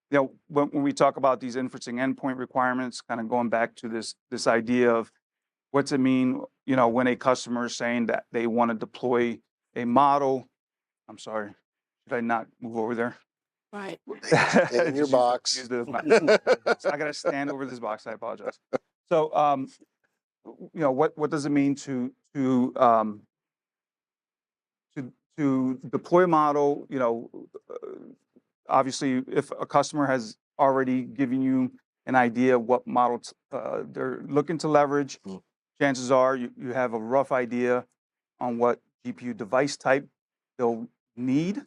when we talk about these inferencing endpoint requirements, kind of going back to this idea of what's it mean, when a customer is saying that they want to deploy a model. I'm sorry, should I not move over there? Right. Stay in your box. I got to stand over this box. I apologize. So, what does it mean to deploy a model? Obviously, if a customer has already given you an idea of what model they're looking to leverage, chances are you have a rough idea on what GPU device type they'll need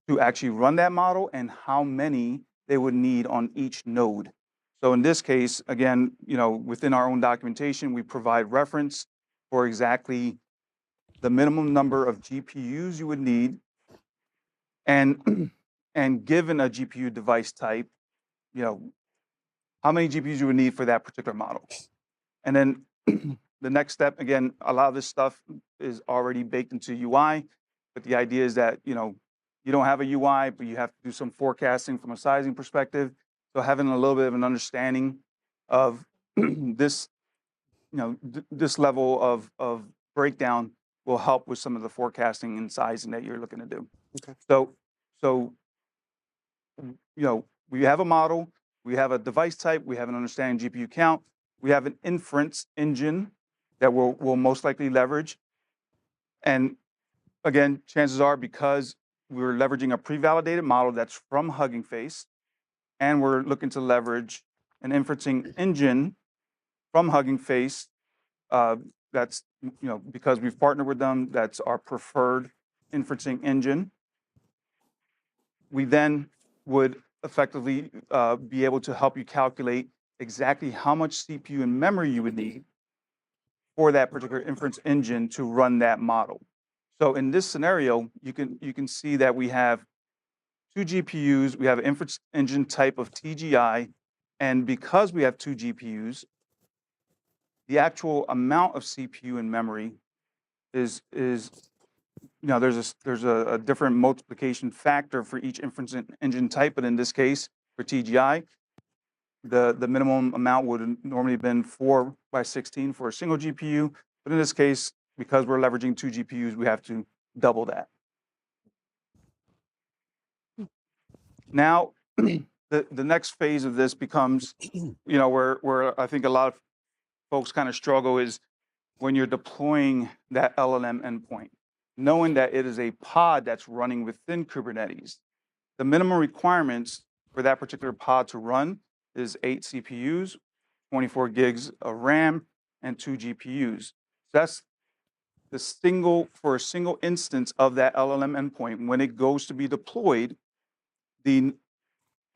to actually run that model and how many they would need on each node. So in this case, again, within our own documentation, we provide reference for exactly the minimum number of GPUs you would need, and and given a GPU device type, how many GPUs you would need for that particular model. And then the next step, again, a lot of this stuff is already baked into UI, but the idea is that, you don't have a UI, but you have to do some forecasting from a sizing perspective. So having a little bit of an understanding of this, this level of breakdown will help with some of the forecasting and sizing that you're looking to do. Okay. So, we have a model, we have a device type, we have an understanding GPU count, we have an inference engine that we'll most likely leverage. And again, chances are, because we're leveraging a pre-validated model that's from Hugging Face, and we're looking to leverage an inferencing engine from Hugging Face, that's, because we've partnered with them, that's our preferred inferencing engine. We then would effectively be able to help you calculate exactly how much CPU and memory you would need for that particular inference engine to run that model. So in this scenario, you can see that we have two GPUs, we have an inference engine type of TGI, and because we have two GPUs, the actual amount of CPU and memory is there's a different multiplication factor for each inference engine type, but in this case, for TGI, the minimum amount would have normally been 4 by 16 for a single GPU, but in this case, because we're leveraging two GPUs, we have to double that. Now, the next phase of this becomes, where I think a lot of folks kind of struggle is when you're deploying that LLM endpoint, knowing that it is a pod that's running within Kubernetes. The minimum requirements for that particular pod to run is 8 CPUs, 24 gigs of RAM, and 2 GPUs. That's for a single instance of that LLM endpoint. When it goes to be deployed, the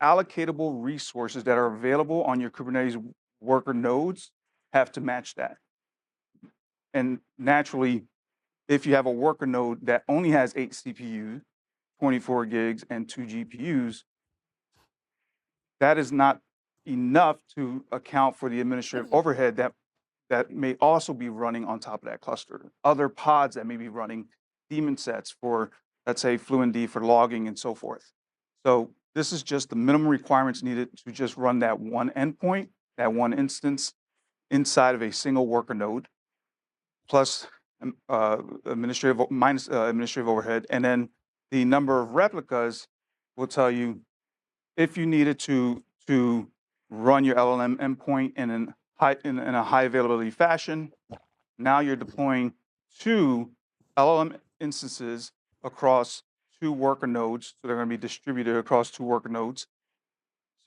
allocatable resources that are available on your Kubernetes worker nodes have to match that. And naturally, if you have a worker node that only has 8 CPUs, 24 gigs, and 2 GPUs, that is not enough to account for the administrative overhead that may also be running on top of that cluster. Other pods that may be running daemon sets for, let's say, Fluentd for logging and so forth. So this is just the minimum requirements needed to just run that one endpoint, that one instance inside of a single worker node, plus administrative overhead. And then the number of replicas will tell you if you needed to run your LLM endpoint in a high availability fashion. Now you're deploying 2 LLM instances across 2 worker nodes. So they're going to be distributed across 2 worker nodes.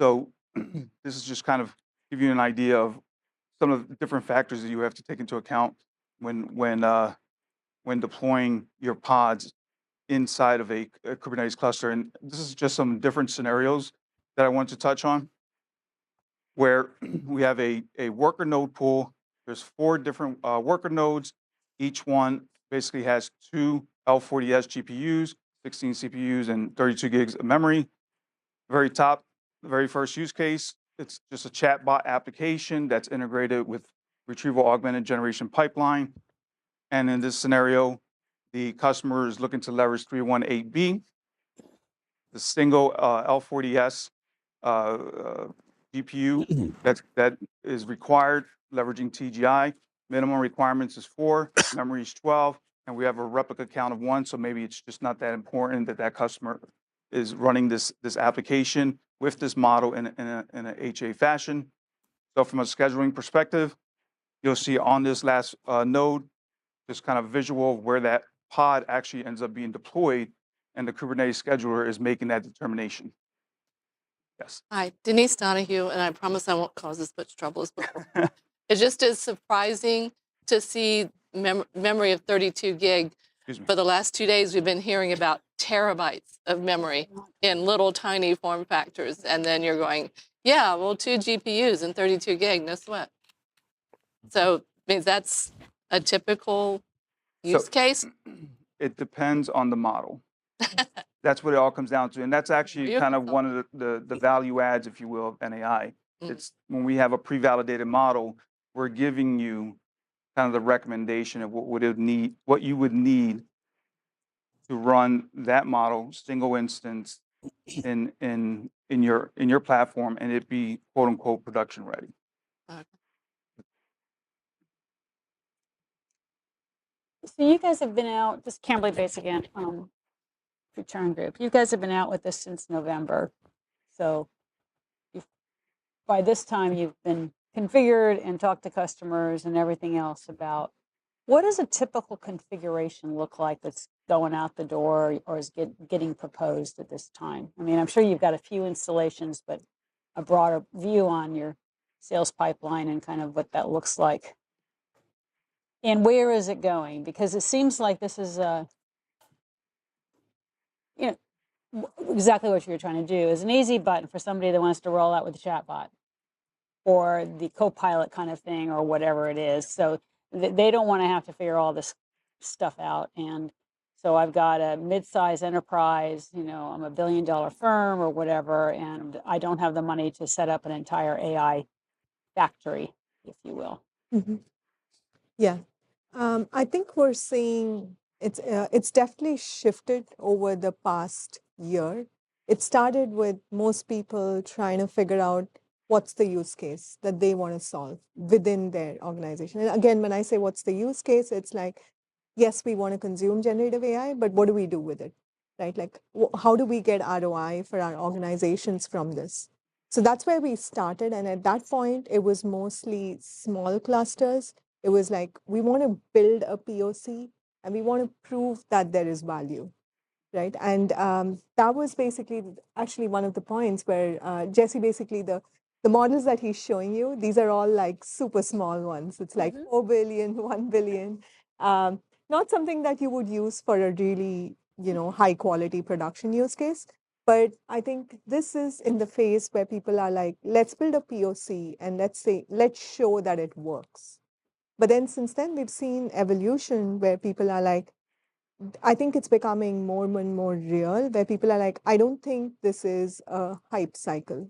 So this is just kind of give you an idea of some of the different factors that you have to take into account when deploying your pods inside of a Kubernetes cluster. And this is just some different scenarios that I want to touch on, where we have a worker node pool. There's 4 different worker nodes. Each one basically has 2 L40S GPUs, 16 CPUs, and 32 gigs of memory. Very top, the very first use case, it's just a chatbot application that's integrated with retrieval augmented generation pipeline. And in this scenario, the customer is looking to leverage 318B, the single L40S GPU that is required, leveraging TGI. Minimum requirements is 4, memory is 12, and we have a replica count of 1. So maybe it's just not that important that that customer is running this application with this model in an HA fashion. So from a scheduling perspective, you'll see on this last node, this kind of visual of where that pod actually ends up being deployed, and the Kubernetes scheduler is making that determination. Yes. Hi, Denise Donahue, and I promise I won't cause as much trouble as before. It just is surprising to see memory of 32 gig. For the last 2 days, we've been hearing about terabytes of memory in little tiny form factors. And then you're going, yeah, well, 2 GPUs and 32 gig, no sweat. So I mean, that's a typical use case. It depends on the model. That's what it all comes down to. And that's actually kind of one of the value adds, if you will, of NAI. It's when we have a pre-validated model, we're giving you kind of the recommendation of what you would need to run that model, single instance, in your platform, and it be quote unquote production ready. Okay. So you guys have been out, this is Kimberly Bates again, Return Group. You guys have been out with this since November. So by this time you've been configured and talked to customers and everything else about what does a typical configuration look like that's going out the door or is getting proposed at this time? I mean, I'm sure you've got a few installations, but a broader view on your sales pipeline and kind of what that looks like. And where is it going? Because it seems like this is exactly what you're trying to do is an easy button for somebody that wants to roll out with a chatbot or the co-pilot kind of thing or whatever it is. So they don't want to have to figure all this stuff out. And so I've got a mid-size enterprise, I'm a $1 billion firm or whatever, and I don't have the money to set up an entire AI factory, if you will. Mm-hmm. Yeah, I think we're seeing it's definitely shifted over the past year. It started with most people trying to figure out what's the use case that they want to solve within their organization. And again, when I say what's the use case, it's like, yes, we want to consume generative AI, but what do we do with it, right? Like, how do we get ROI for our organizations from this? So that's where we started. And at that point, it was mostly small clusters. It was like, we want to build a POC and we want to prove that there is value, right? And that was basically actually one of the points where Jesse, basically the models that he's showing you, these are all like super small ones. It's like 4 billion, 1 billion. Not something that you would use for a really, high quality production use case. But I think this is in the phase where people are like, let's build a POC and let's show that it works. But then since then, we've seen evolution where people are like, I think it's becoming more and more real, where people are like, I don't think this is a hype cycle.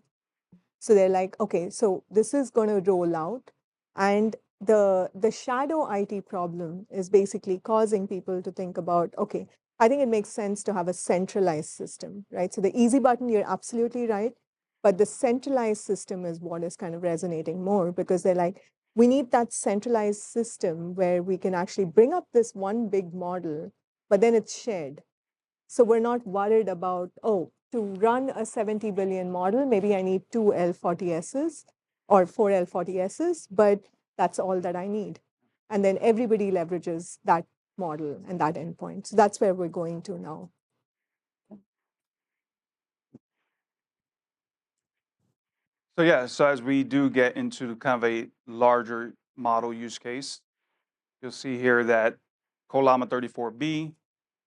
So they're like, okay, so this is going to roll out. And the shadow IT problem is basically causing people to think about, okay, I think it makes sense to have a centralized system, right? So the easy button, you're absolutely right. But the centralized system is what is kind of resonating more because they're like, we need that centralized system where we can actually bring up this one big model, but then it's shared. So we're not worried about, to run a 70 billion model, maybe I need 2 L40Ss or 4 L40Ss, but that's all that I need. And then everybody leverages that model and that endpoint. So that's where we're going to now. So yeah, so as we do get into kind of a larger model use case, you'll see here that Colama 34B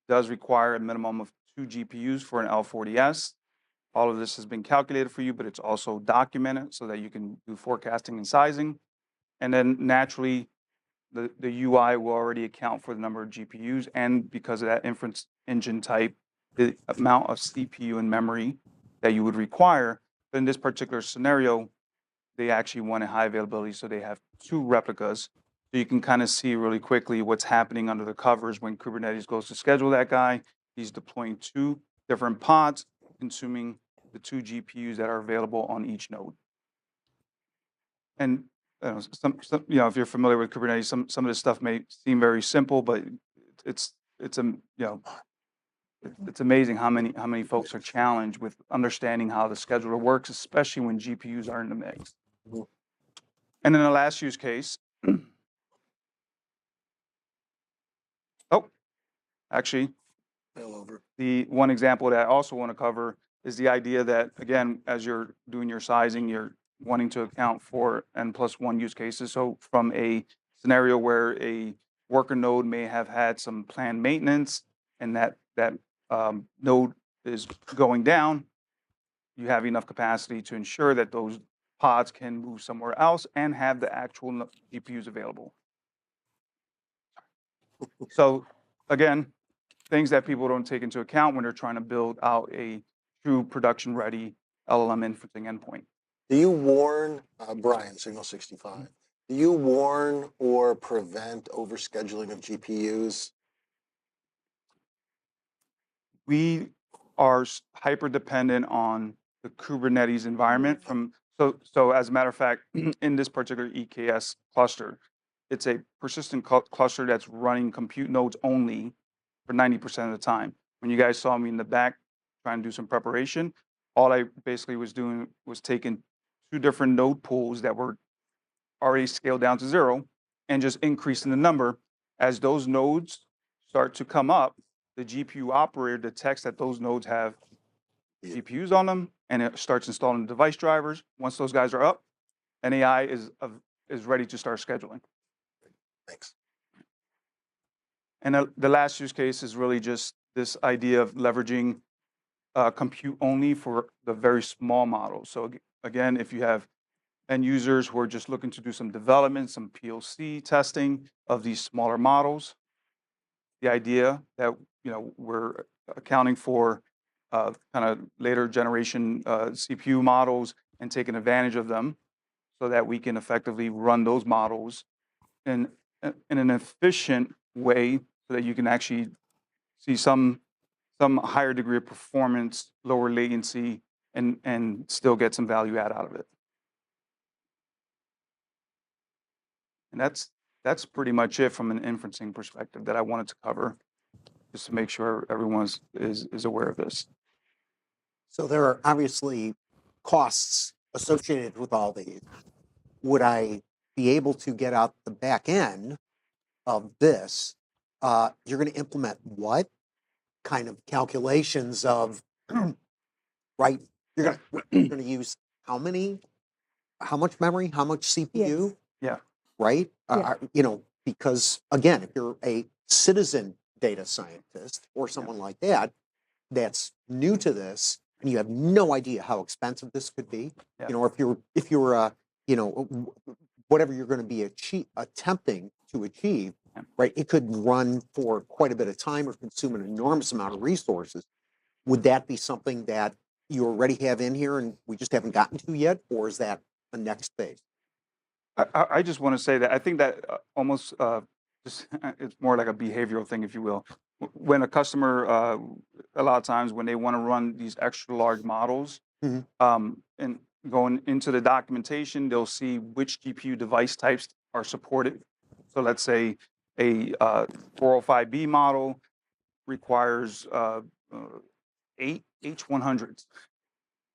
does require a minimum of 2 GPUs for an L40S. All of this has been calculated for you, but it's also documented so that you can do forecasting and sizing. And then naturally, the UI will already account for the number of GPUs, and because of that inference engine type, the amount of CPU and memory that you would require. But in this particular scenario, they actually want a high availability, so they have 2 replicas. So you can kind of see really quickly what's happening under the covers when Kubernetes goes to schedule that guy. He's deploying 2 different pods, consuming the 2 GPUs that are available on each node. And some if you're familiar with Kubernetes, some of this stuff may seem very simple, but it's it's amazing how many folks are challenged with understanding how the scheduler works, especially when GPUs are in the mix. And then the last use case, actually, the one example that I also want to cover is the idea that, again, as you're doing your sizing, you're wanting to account for N+1 use cases. So from a scenario where a worker node may have had some planned maintenance and that node is going down, you have enough capacity to ensure that those pods can move somewhere else and have the actual GPUs available. So again, things that people don't take into account when they're trying to build out a true production-ready LLM inferencing endpoint. Do you warn, Brian, Signal 65, do you warn or prevent overscheduling of GPUs? We are hyper dependent on the Kubernetes environment so as a matter of fact, in this particular EKS cluster, it's a persistent cluster that's running compute nodes only for 90% of the time. When you guys saw me in the back trying to do some preparation, all I basically was doing was taking 2 different node pools that were already scaled down to 0 and just increasing the number. As those nodes start to come up, the GPU operator detects that those nodes have GPUs on them, and it starts installing device drivers. Once those guys are up, NAI is ready to start scheduling. Thanks. And the last use case is really just this idea of leveraging compute only for the very small models. So again, if you have end users who are just looking to do some development, some POC testing of these smaller models, the idea that we're accounting for kind of later generation CPU models and taking advantage of them so that we can effectively run those models in an efficient way so that you can actually see some higher degree of performance, lower latency, and still get some value add out of it. And that's pretty much it from an inferencing perspective that I wanted to cover, just to make sure everyone is aware of this. So there are obviously costs associated with all these. Would I be able to get out the back end of this? You're going to implement what kind of calculations of, right? You're going to use how much memory, how much CPU? Yes. Yeah. Right? Yeah. Because again, if you're a citizen data scientist or someone like that, that's new to this, and you have no idea how expensive this could be. Yeah. If you're whatever you're going to be attempting to achieve, right? It could run for quite a bit of time or consume an enormous amount of resources. Would that be something that you already have in here and we just haven't gotten to yet, or is that a next phase? I just want to say that I think that almost it's more like a behavioral thing, if you will. When a customer, a lot of times when they want to run these extra large models, and going into the documentation, they'll see which GPU device types are supported. So let's say a 405B model requires 8 H100s.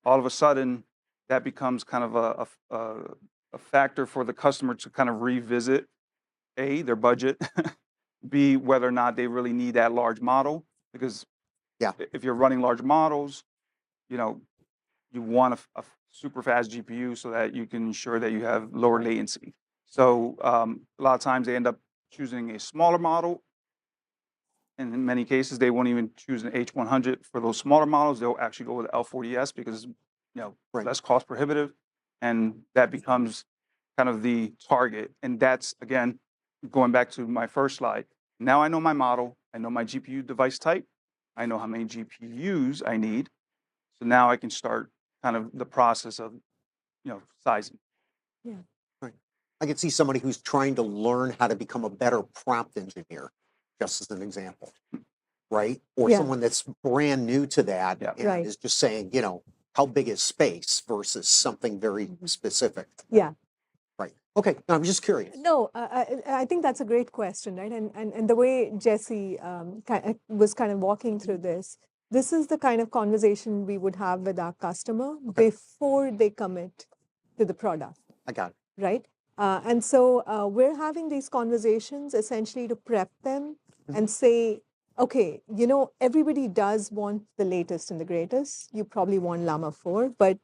All of a sudden, that becomes kind of a factor for the customer to kind of revisit A, their budget, B, whether or not they really need that large model. Because if you're running large models, you want a super fast GPU so that you can ensure that you have lower latency. So a lot of times they end up choosing a smaller model. And in many cases, they won't even choose an H100 for those smaller models. They'll actually go with L40S because less cost prohibitive. And that becomes kind of the target. And that's, again, going back to my first slide. Now I know my model. I know my GPU device type. I know how many GPUs I need. So now I can start kind of the process of, sizing. Yeah. Right. I could see somebody who's trying to learn how to become a better prompt engineer, just as an example, right? Or someone that's brand new to that and Right. is just saying, how big is space versus something very specific. Yeah. Right. Okay. No, I'm just curious. No, I think that's a great question, right? And the way Jesse was kind of walking through this is the kind of conversation we would have with our customer before they commit to the product, I got it. right? And so we're having these conversations essentially to prep them and say, okay, everybody does want the latest and the greatest. You probably want Llama 4, but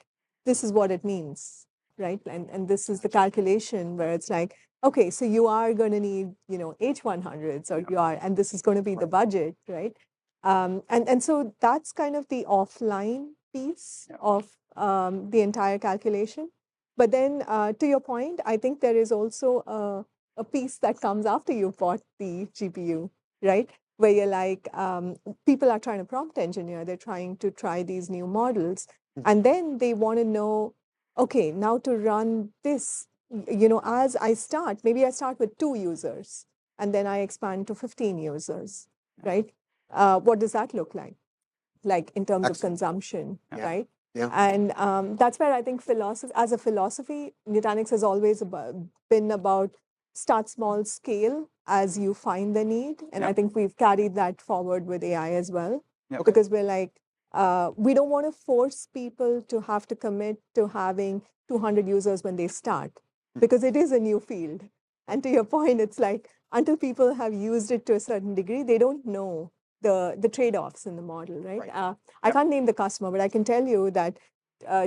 this is what it means, right? And this is the calculation where it's like, okay, so you are going to need, H100s or you are, and this is going to be the budget, right? And so that's kind of the offline piece of the entire calculation. But then to your point, I think there is also a piece that comes after you've bought the GPU, right? Where you're like, people are trying to prompt engineer, they're trying to try these new models. And then they want to know, okay, now to run this, as I start, maybe I start with 2 users and then I expand to 15 users, right? What does that look like? Like in terms of consumption, right? Yeah. And that's where I think as a philosophy, Nutanix has always been about start small, scale as you find the need. And I think we've carried that forward with AI as well, because we're like, we don't want to force people to have to commit to having 200 users when they start, because it is a new field. And to your point, it's like, until people have used it to a certain degree, they don't know the trade-offs in the model, right? I can't name the customer, but I can tell you that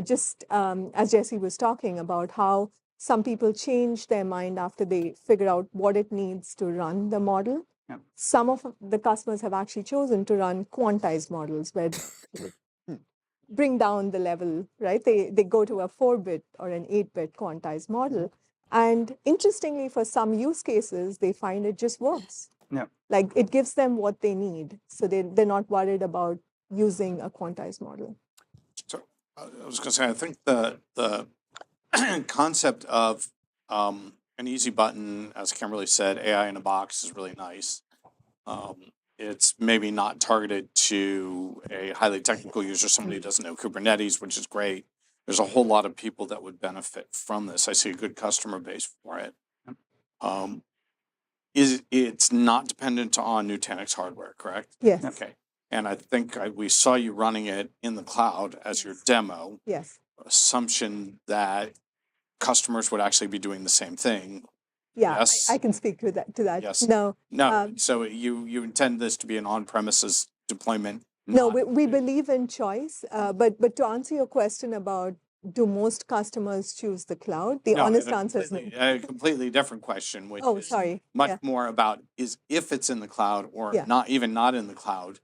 just as Jesse was talking about how some people change their mind after they figure out what it needs to run the model. Some of the customers have actually chosen to run quantized models where bring down the level, right? They go to a 4-bit or an 8-bit quantized model. And interestingly, for some use cases, they find it just works. Like it gives them what they need. So they're not worried about using a quantized model. So I was going to say, I think the concept of an easy button, as Kimberly said, AI in a box is really nice. It's maybe not targeted to a highly technical user, somebody who doesn't know Kubernetes, which is great. There's a whole lot of people that would benefit from this. I see a good customer base for it. It's not dependent on Nutanix hardware, correct? Yes. Okay. And I think we saw you running it in the cloud as your demo. Yes. Assumption that customers would actually be doing the same thing. Yeah, Yes. I can speak to that. Yes. No. No. So you intend this to be an on-premises deployment? No, we believe in choice. But to answer your question about do most customers choose the cloud, the honest answer is no. A completely different question, which is sorry. much more about is if it's in the cloud or not in the cloud.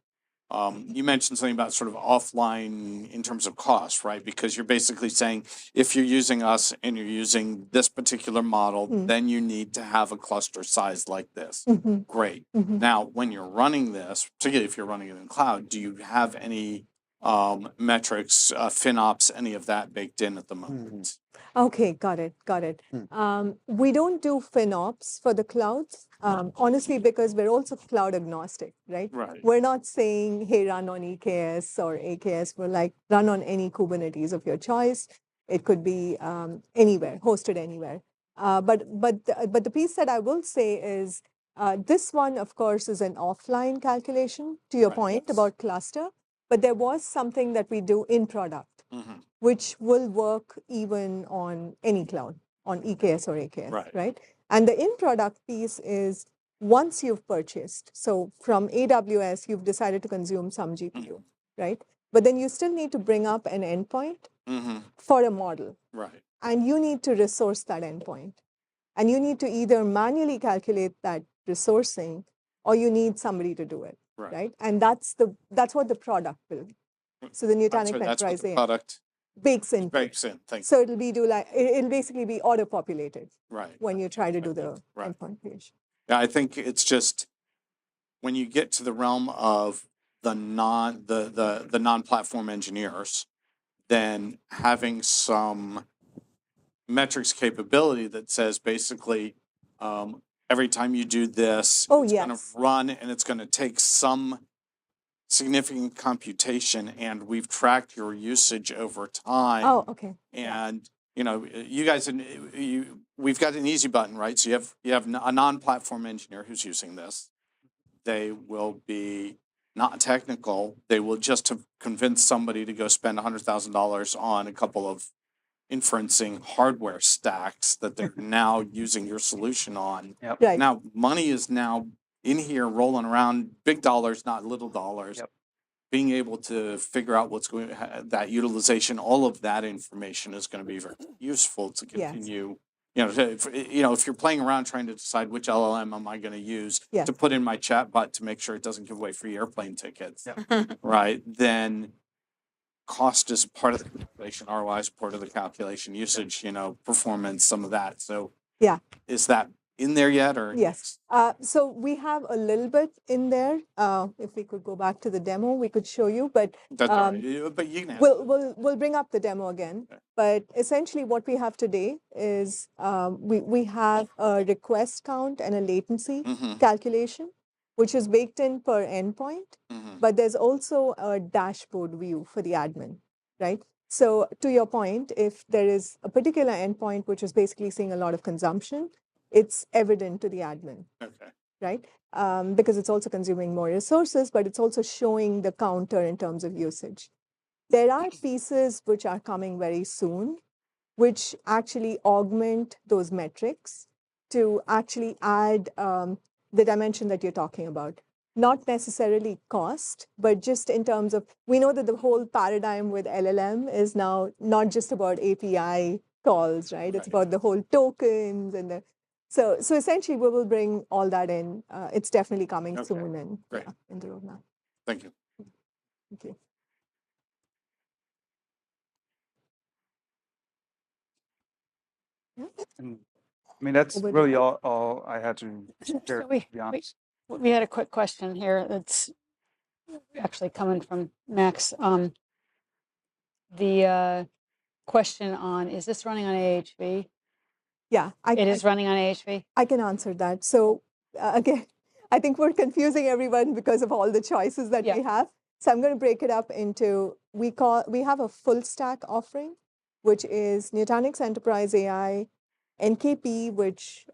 You mentioned something about sort of offline in terms of cost, right? Because you're basically saying if you're using us and you're using this particular model, then you need to have a cluster size like this. Great. Now, when you're running this, particularly if you're running it in cloud, do you have any metrics, FinOps, any of that baked in at the moment? Okay, got it. We don't do FinOps for the clouds, honestly, because we're also cloud agnostic, right? We're not saying, hey, run on EKS or AKS. We're like, run on any Kubernetes of your choice. It could be anywhere, hosted anywhere. But the piece that I will say is this one, of course, is an offline calculation, to your point about cluster. But there was something that we do in product, which will work even on any cloud, on EKS or AKS, right? And the in-product piece is once you've purchased. So from AWS, you've decided to consume some GPU, right? But then you still need to bring up an endpoint for a model. And you need to resource that endpoint. And you need to either manually calculate that resourcing or you need somebody to do it, right? And that's what the product will be. So the Nutanix Enterprise AI product bakes in. Thank you. So it'll basically be auto-populated when you try to do the endpoint creation. Yeah, I think it's just when you get to the realm of the non-platform engineers, then having some metrics capability that says basically every time you do this, it's going to run and it's going to take some significant computation, and we've tracked your usage over time. Oh, okay. And you know, you guys, we've got an easy button, right? So you have a non-platform engineer who's using this. They will be not technical. They will just have convinced somebody to go spend $100,000 on a couple of inferencing hardware stacks that they're now using your solution on. Yep. Right. Now, money is now in here rolling around, big dollars, not little dollars. Yep. Being able to figure out what's going that utilization, all of that information is going to be very useful to Yes. continue. You know, if you're playing around trying to decide which LLM am I going to use Yes. to put in my chatbot to make sure it doesn't give away free airplane tickets, Yep. right? Then cost is part of the calculation, ROI is part of the calculation, usage, you know, performance, some of that. So Yeah. is that in there yet, or Yes. So we have a little bit in there. If we could go back to the demo, we could show you. But That's all right. But you can. we'll bring up the demo again. Okay. But essentially, what we have today is we have a request count and a latency Mhm. calculation, which is baked in per endpoint. Mhm. But there's also a dashboard view for the admin, right? So to your point, if there is a particular endpoint which is basically seeing a lot of consumption, it's evident to the admin, Okay. right? Because it's also consuming more resources, but it's also showing the counter in terms of usage. There are pieces which are coming very soon, which actually augment those metrics to actually add the dimension that you're talking about. Not necessarily cost, but just in terms of, we know that the whole paradigm with LLM is now not just about API calls, right? It's about the whole tokens and the, so essentially we will bring all that in. It's definitely coming Okay. soon and Great. yeah, in the roadmap. Thank you. Thank you. And I mean, that's Over to really you. all I had to share, So we, to be honest. we had a quick question here that's actually coming from Max. The question on, is this running on AHV? Yeah, It is running on AHV? I can answer that. So again, I think we're confusing everyone because of all the choices that Yeah. we have. So I'm going to break it up into, we have a full stack offering, which is Nutanix Enterprise AI, NKP, which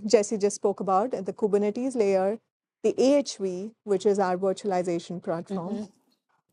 Jesse just spoke about at the Kubernetes layer, the AHV, which is our virtualization platform,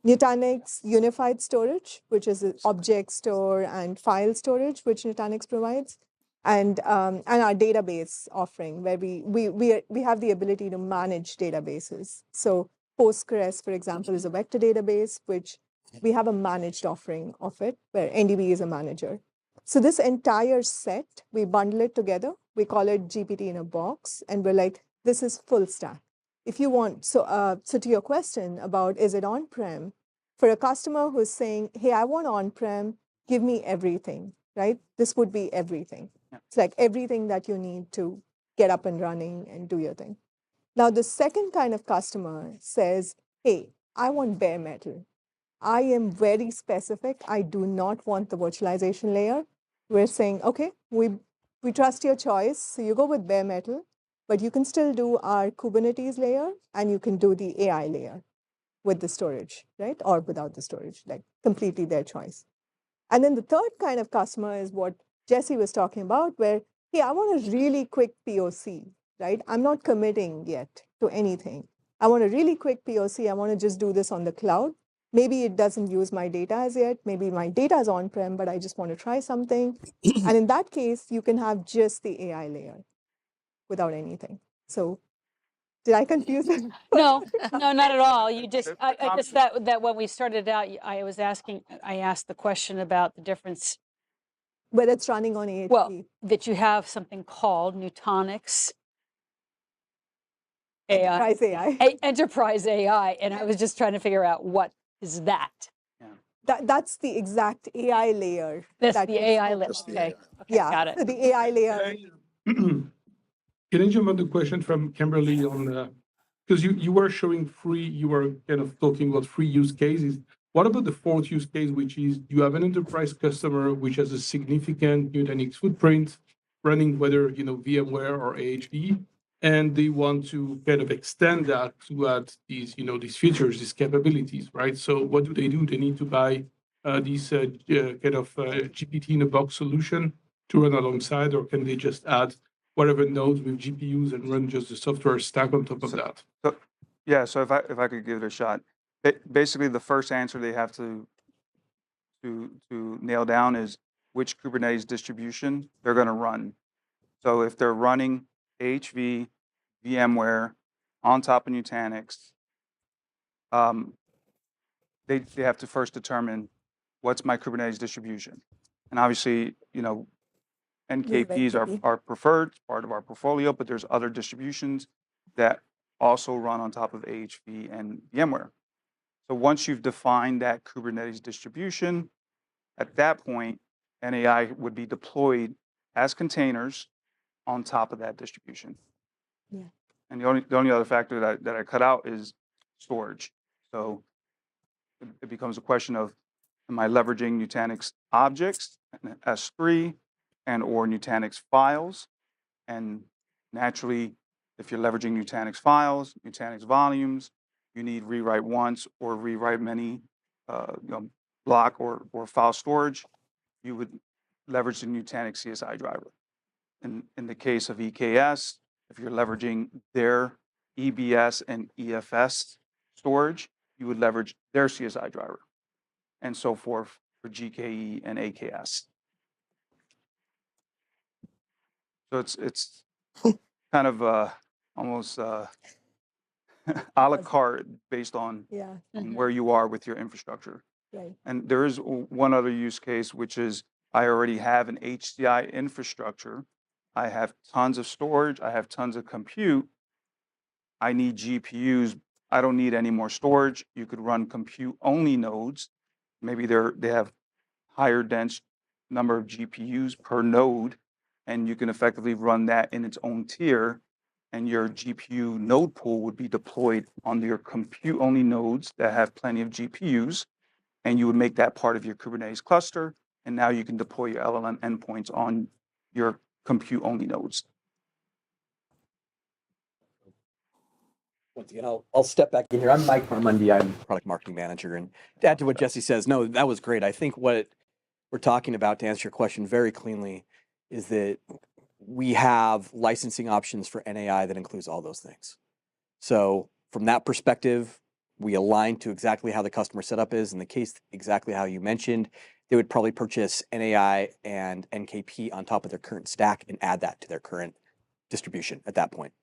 Nutanix Unified Storage, which is an object store and file storage, which Nutanix provides, and our database offering, where we have the ability to manage databases. So Postgres, for example, is a vector database, which we have a managed offering of it, where NDB is a manager. So this entire set, we bundle it together. We call it GPT in a box, and we're like, this is full stack. If you want, so to your question about is it on-prem, for a customer who's saying, hey, I want on-prem, give me everything, right? This would be everything. Yeah. It's like everything that you need to get up and running and do your thing. Now, the second kind of customer says, hey, I want bare metal. I am very specific. I do not want the virtualization layer. We're saying, okay, we trust your choice. So you go with bare metal, but you can still do our Kubernetes layer and you can do the AI layer with the storage, right? Or without the storage, like completely their choice. And then the third kind of customer is what Jesse was talking about, where, hey, I want a really quick POC, right? I'm not committing yet to anything. I want a really quick POC. I want to just do this on the cloud. Maybe it doesn't use my data as yet. Maybe my data is on-prem, but I just want to try something. And in that case, you can have just the AI layer without anything. So did I confuse it? No, no, not at all. You just, The I just, that when we started out, I asked the question about the difference, Whether it's running on AHV. well, that you have something called Nutanix AI, Enterprise AI. Enterprise AI, and I was just trying to figure out what is that? That's the exact AI layer. That's that the we AI spoke layer. about. Okay, Yeah, got it. so the AI layer. Can I jump on the question from Kimberly on because you were showing free, you were kind of talking about free use cases. What about the fourth use case, which is you have an enterprise customer which has a significant Nutanix footprint running whether VMware or AHV, and they want to kind of extend that to add these, these features, these capabilities, right? So what do? They need to buy these kind of GPT in a box solution to run alongside, or can they just add whatever nodes with GPUs and run just the software stack on top of that? So, yeah, so if I could give it a shot, basically the first answer they have to nail down is which Kubernetes distribution they're going to run. So if they're running AHV, VMware on top of Nutanix, they have to first determine what's my Kubernetes distribution. And obviously, NKPs are preferred, it's part of our portfolio, but there's other distributions that also run on top of AHV and VMware. So once you've defined that Kubernetes distribution, at that point, NAI would be deployed as containers on top of that distribution. Yeah. And the only other factor that I cut out is storage. So it becomes a question of, am I leveraging Nutanix objects, S3, and or Nutanix files? And naturally, if you're leveraging Nutanix files, Nutanix volumes, you need rewrite once or rewrite many block or file storage. You would leverage the Nutanix CSI driver. In the case of EKS, if you're leveraging their EBS and EFS storage, you would leverage their CSI driver, and so forth for GKE and AKS. So it's kind of almost a la carte based on where you are with your infrastructure. Right. And there is one other use case, which is I already have an HCI infrastructure. I have tons of storage. I have tons of compute. I need GPUs. I don't need any more storage. You could run compute only nodes. Maybe they have higher dense number of GPUs per node, and you can effectively run that in its own tier. And your GPU node pool would be deployed on your compute only nodes that have plenty of GPUs. And you would make that part of your Kubernetes cluster. And now you can deploy your LLM endpoints on your compute only nodes. Once again, I'll step back in here. I'm Mike Armundi. I'm product marketing manager. And to add to what Jesse says, no, that was great. I think what we're talking about, to answer your question very cleanly, is that we have licensing options for NAI that includes all those things. So from that perspective, we align to exactly how the customer setup is. In the case exactly how you mentioned, they would probably purchase NAI and NKP on top of their current stack and add that to their current distribution at that point.